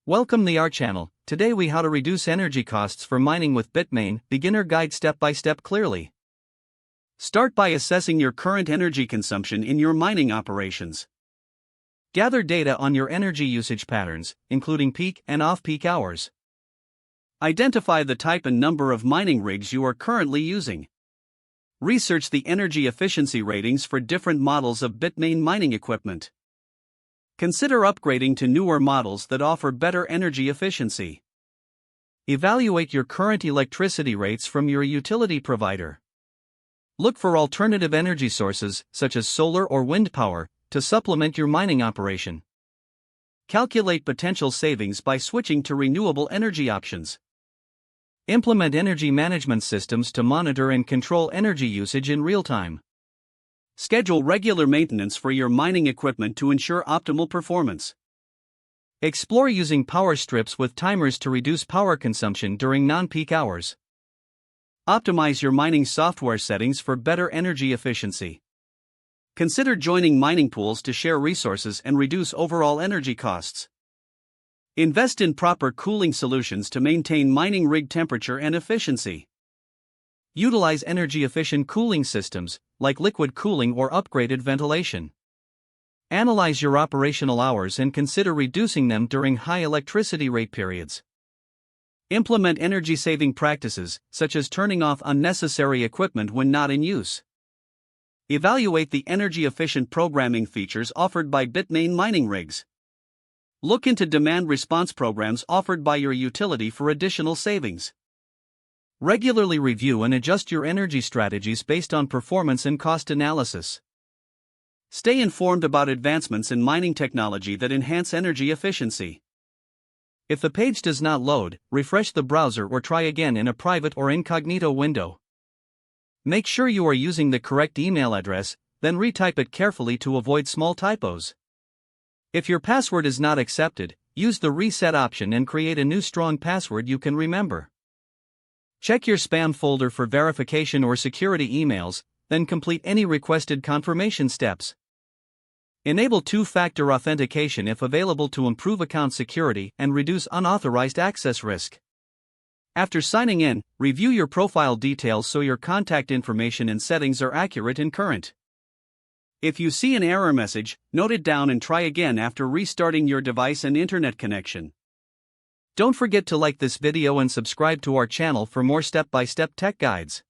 Welcome to our channel. Today we how to reduce energy costs for mining with Bitmain, beginner guide step by step clearly. Start by assessing your current energy consumption in your mining operations. Gather data on your energy usage patterns, including peak and off-peak hours. Identify the type and number of mining rigs you are currently using. Research the energy efficiency ratings for different models of Bitmain mining equipment. Consider upgrading to newer models that offer better energy efficiency. Evaluate your current electricity rates from your utility provider. Look for alternative energy sources, such as solar or wind power, to supplement your mining operation. Calculate potential savings by switching to renewable energy options. Implement energy management systems to monitor and control energy usage in real time. Schedule regular maintenance for your mining equipment to ensure optimal performance. Explore using power strips with timers to reduce power consumption during non-peak hours. Optimize your mining software settings for better energy efficiency. Consider joining mining pools to share resources and reduce overall energy costs. Invest in proper cooling solutions to maintain mining rig temperature and efficiency. Utilize energy-efficient cooling systems, like liquid cooling or upgraded ventilation. Analyze your operational hours and consider reducing them during high electricity rate periods. Implement energy-saving practices, such as turning off unnecessary equipment when not in use. Evaluate the energy-efficient programming features offered by Bitmain mining rigs. Look into demand response programs offered by your utility for additional savings. Regularly review and adjust your energy strategies based on performance and cost analysis. Stay informed about advancements in mining technology that enhance energy efficiency. If the page does not load, refresh the browser or try again in a private or incognito window. Make sure you are using the correct email address, then retype it carefully to avoid small typos. If your password is not accepted, use the reset option and create a new strong password you can remember. Check your spam folder for verification or security emails, then complete any requested confirmation steps. Enable two-factor authentication if available to improve account security and reduce unauthorized access risk. After signing in, review your profile details so your contact information and settings are accurate and current. If you see an error message, note it down and try again after restarting your device and internet connection. Don't forget to like this video and subscribe to our channel for more step-by-step tech guides.